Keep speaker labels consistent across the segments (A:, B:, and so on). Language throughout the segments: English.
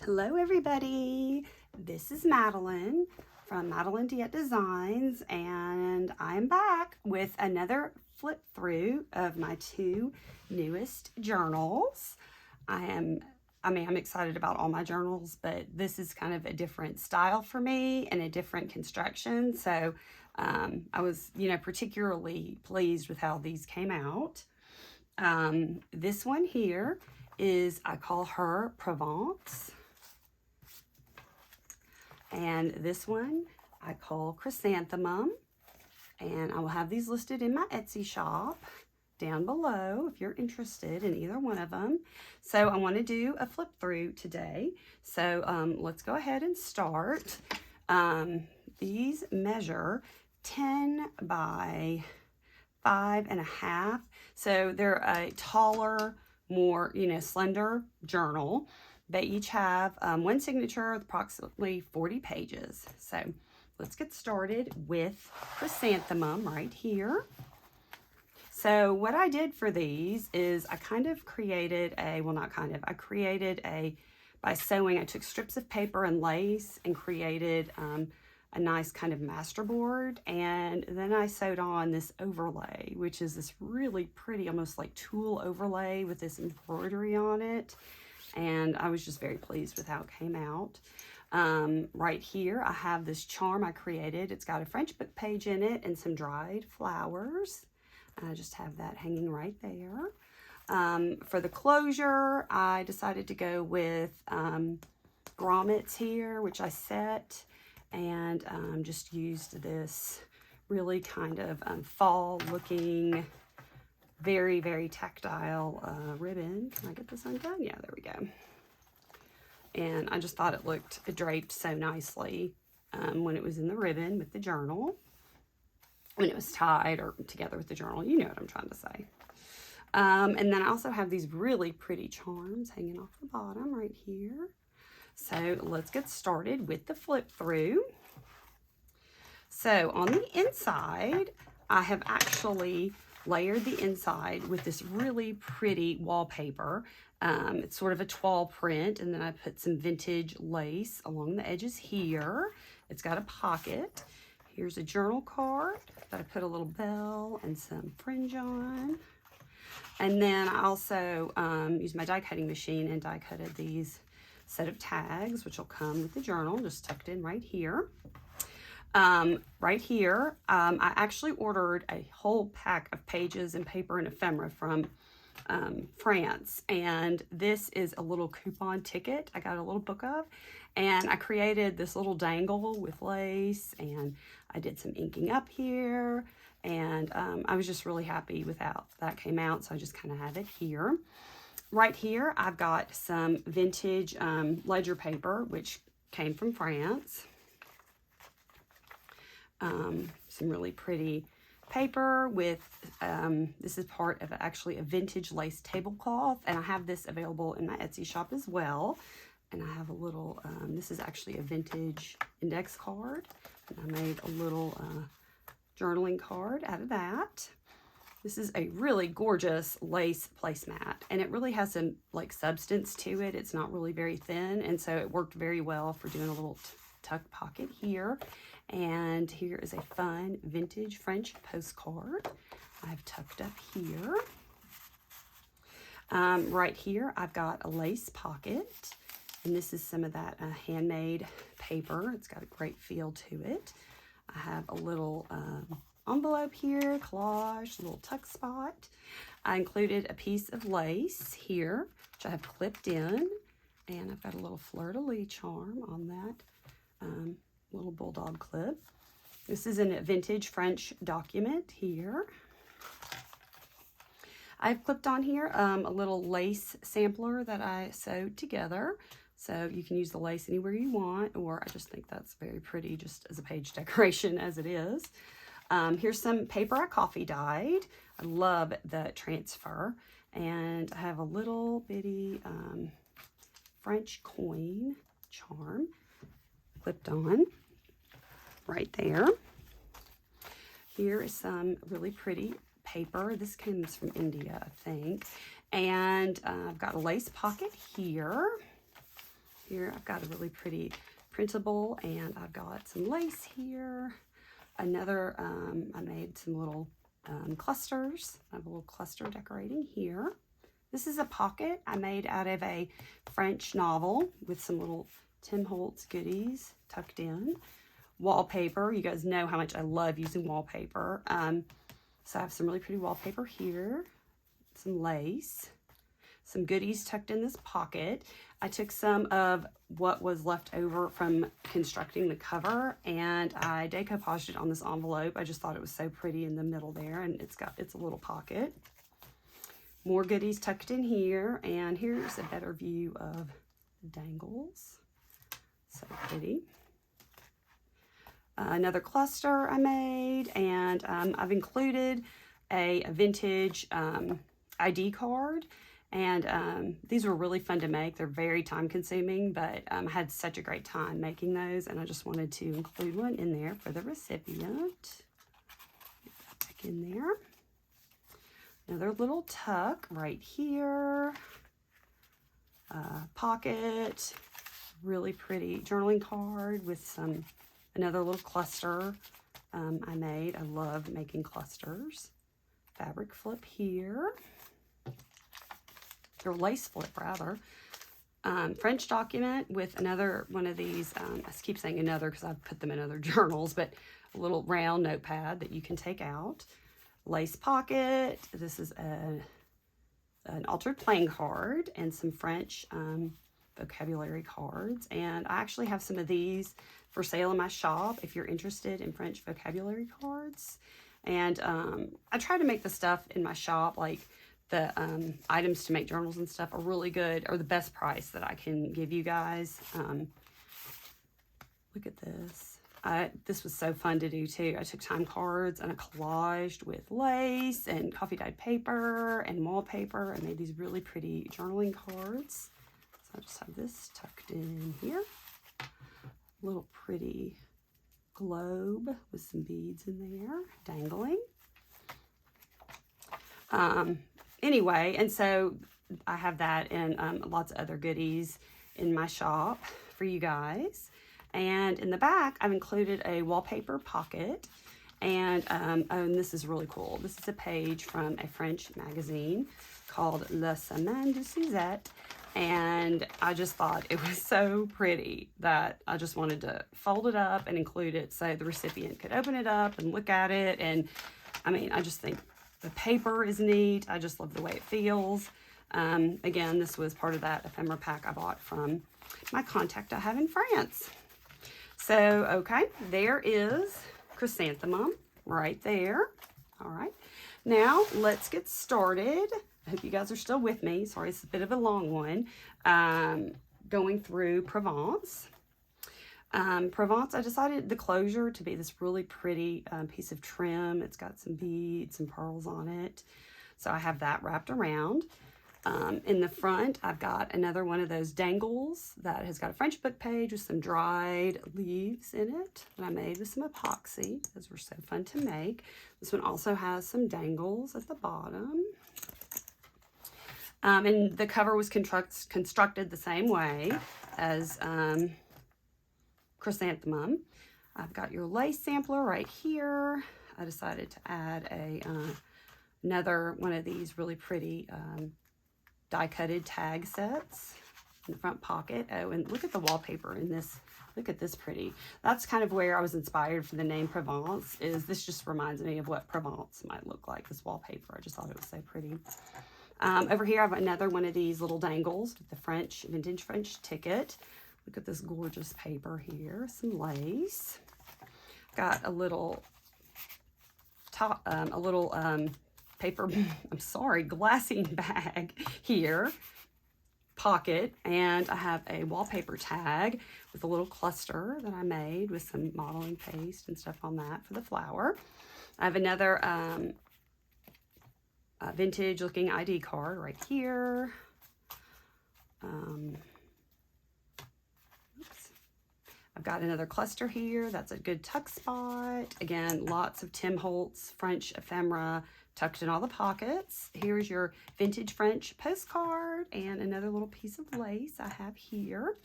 A: Hello everybody, this is Madeline from Madeline Diet Designs, and I'm back with another flip through of my two newest journals. I'm excited about all my journals, but this is kind of a different style for me and a different construction. So I was, particularly pleased with how these came out. This one here is, I call her Provence. And this one I call Chrysanthemum. And I will have these listed in my Etsy shop down below if you're interested in either one of them. So I want to do a flip through today. So let's go ahead and start. These measure 10 by 5.5. So they're a taller, more, slender journal. They each have one signature with approximately 40 pages. So let's get started with Chrysanthemum right here. So what I did for these is I kind of created by sewing, I took strips of paper and lace and created a nice kind of masterboard, and then I sewed on this overlay, which is this really pretty, almost like tulle overlay with this embroidery on it. And I was just very pleased with how it came out. Right here, I have this charm I created. It's got a French book page in it and some dried flowers. I just have that hanging right there. For the closure, I decided to go with grommets here, which I set, and just used this really kind of fall-looking, very, very tactile ribbon. Can I get this undone? Yeah, there we go. And I just thought it draped so nicely when it was in the ribbon with the journal. When it was tied or together with the journal, you know what I'm trying to say. And then I also have these really pretty charms hanging off the bottom right here. So let's get started with the flip through. So on the inside, I have actually layered the inside with this really pretty wallpaper. It's sort of a toile print, and then I put some vintage lace along the edges here. It's got a pocket. Here's a journal card that I put a little bell and some fringe on. And then I also used my die cutting machine and die cutted these set of tags, which will come with the journal, just tucked in right here. Right here, I actually ordered a whole pack of pages and paper and ephemera from France, and this is a little coupon ticket I got a little book of, and I created this little dangle with lace, and I did some inking up here, and I was just really happy with how that came out, so I just kind of have it here. Right here, I've got some vintage ledger paper, which came from France. Some really pretty paper with, this is part of actually a vintage lace tablecloth, and I have this available in my Etsy shop as well. And I have a little, this is actually a vintage index card, and I made a little journaling card out of that. This is a really gorgeous lace placemat, and it really has some like substance to it. It's not really very thin, and so it worked very well for doing a little tuck pocket here. And here is a fun vintage French postcard I've tucked up here. Right here, I've got a lace pocket, and this is some of that handmade paper. It's got a great feel to it. I have a little envelope here, collage, little tuck spot. I included a piece of lace here, which I have clipped in, and I've got a little fleur-de-lis charm on that little bulldog clip. This is in a vintage French document here. I've clipped on here a little lace sampler that I sewed together. So you can use the lace anywhere you want, or I just think that's very pretty just as a page decoration as it is. Here's some paper I coffee dyed. I love the transfer. And I have a little bitty French coin charm clipped on right there. Here is some really pretty paper. This comes from India, I think. And I've got a lace pocket here. Here I've got a really pretty printable, and I've got some lace here. Another, I made some little clusters. I have a little cluster decorating here. This is a pocket I made out of a French novel with some little Tim Holtz goodies tucked in. Wallpaper. You guys know how much I love using wallpaper. So I have some really pretty wallpaper here. Some lace. Some goodies tucked in this pocket. I took some of what was left over from constructing the cover, and I decoupaged it on this envelope. I just thought it was so pretty in the middle there, and it's a little pocket. More goodies tucked in here, and here's a better view of the dangles. So pretty. Another cluster I made, and I've included a vintage ID card, and these were really fun to make. They're very time consuming, but I had such a great time making those, and I just wanted to include one in there for the recipient. Get that back in there. Another little tuck right here. Pocket. Really pretty journaling card with another little cluster I made. I love making clusters. Fabric flip here. Or lace flip, rather. French document with another one of these. I keep saying another because I've put them in other journals, but a little round notepad that you can take out. Lace pocket. This is an altered playing card and some French vocabulary cards. And I actually have some of these for sale in my shop if you're interested in French vocabulary cards. And I try to make the stuff in my shop, like the items to make journals and stuff, are really good, or the best price that I can give you guys. Look at this. This was so fun to do too. I took time cards and I collaged with lace and coffee dyed paper and wallpaper and made these really pretty journaling cards. So I just have this tucked in here. A little pretty globe with some beads in there dangling. Anyway, and so I have that and lots of other goodies in my shop for you guys. And in the back, I've included a wallpaper pocket. And this is really cool. This is a page from a French magazine called La Semaine de Suzette. And I just thought it was so pretty that I just wanted to fold it up and include it so the recipient could open it up and look at it. And I mean, I just think the paper is neat. I just love the way it feels. Again, this was part of that ephemera pack I bought from my contact I have in France. So, okay, there is Chrysanthemum right there. All right, now let's get started. I hope you guys are still with me. Sorry, it's a bit of a long one. Going through Provence. Provence, I decided the closure to be this really pretty piece of trim. It's got some beads and pearls on it. So I have that wrapped around. In the front, I've got another one of those dangles that has got a French book page with some dried leaves in it that I made with some epoxy. Those were so fun to make. This one also has some dangles at the bottom. And the cover was constructed the same way as Chrysanthemum. I've got your lace sampler right here. I decided to add another one of these really pretty die-cutted tag sets in the front pocket. Oh, and look at the wallpaper in this. Look at this pretty. That's kind of where I was inspired for the name Provence. This just reminds me of what Provence might look like, this wallpaper. I just thought it was so pretty. Over here, I have another one of these little dangles with the vintage French ticket. Look at this gorgeous paper here. Some lace. Got a little paper, glassine bag here, pocket, and I have a wallpaper tag with a little cluster that I made with some modeling paste and stuff on that for the flower. I have another vintage looking ID card right here. I've got another cluster here. That's a good tuck spot. Again, lots of Tim Holtz French ephemera tucked in all the pockets. Here's your vintage French postcard and another little piece of lace I have here.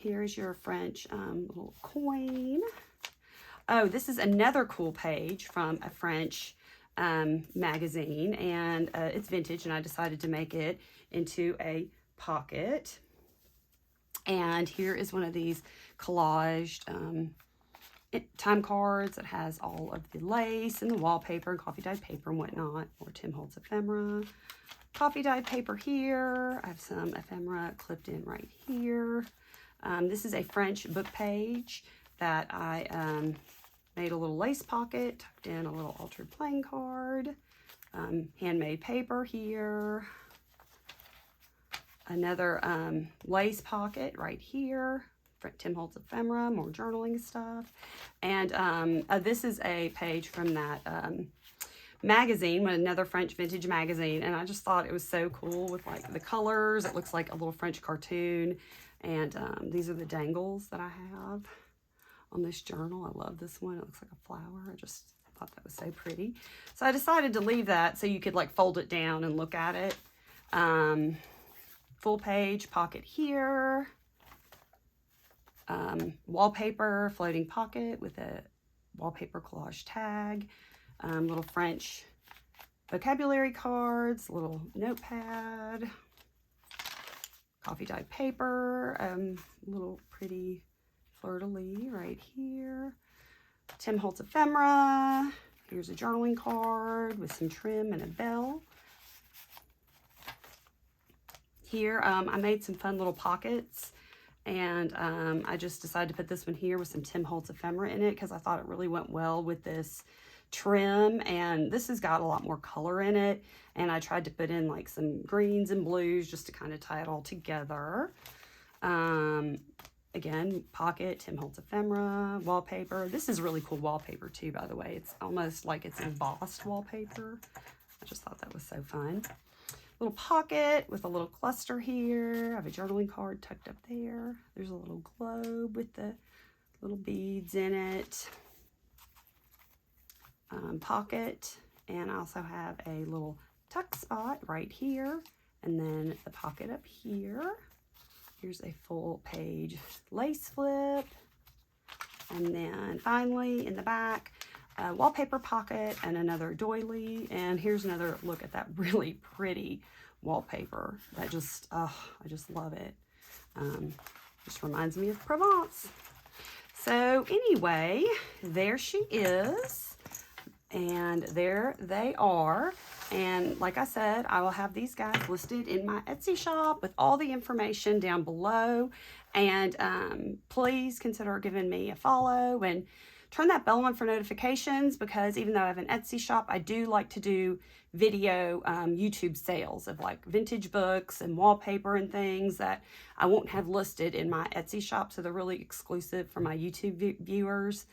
A: Here's your French little coin. Oh, this is another cool page from a French magazine, and it's vintage, and I decided to make it into a pocket. And here is one of these collaged time cards that has all of the lace and the wallpaper and coffee dyed paper and whatnot, or Tim Holtz ephemera. Coffee dyed paper here. I have some ephemera clipped in right here. This is a French book page that I made a little lace pocket, tucked in a little altered playing card. Handmade paper here. Another lace pocket right here. Tim Holtz ephemera, more journaling stuff. And this is a page from that magazine, another French vintage magazine, and I just thought it was so cool with like the colors. It looks like a little French cartoon, and these are the dangles that I have on this journal. I love this one. It looks like a flower. I just thought that was so pretty. So I decided to leave that so you could like fold it down and look at it. Full page pocket here. Wallpaper floating pocket with a wallpaper collage tag. Little French vocabulary cards, little notepad, coffee dyed paper, little pretty fleur-de-lis right here. Tim Holtz ephemera. Here's a journaling card with some trim and a bell. Here, I made some fun little pockets, and I just decided to put this one here with some Tim Holtz ephemera in it because I thought it really went well with this trim, and this has got a lot more color in it, and I tried to put in like some greens and blues just to kind of tie it all together. Again, pocket, Tim Holtz ephemera, wallpaper. This is really cool wallpaper too, by the way. It's almost like it's embossed wallpaper. I just thought that was so fun. Little pocket with a little cluster here. I have a journaling card tucked up there. There's a little globe with the little beads in it. Pocket, and I also have a little tuck spot right here, and then the pocket up here. Here's a full page lace flip, and then finally in the back, a wallpaper pocket and another doily. And here's another look at that really pretty wallpaper that just, I just love it. Just reminds me of Provence. So anyway, there she is. And there they are. And like I said, I will have these guys listed in my Etsy shop with all the information down below. And please consider giving me a follow and turn that bell on for notifications, because even though I have an Etsy shop, I do like to do video YouTube sales of like vintage books and wallpaper and things that I won't have listed in my Etsy shop. So they're really exclusive for my YouTube viewers.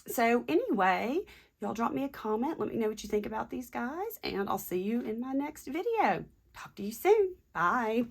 A: So anyway, y'all drop me a comment. Let me know what you think about these guys, and I'll see you in my next video. Talk to you soon. Bye.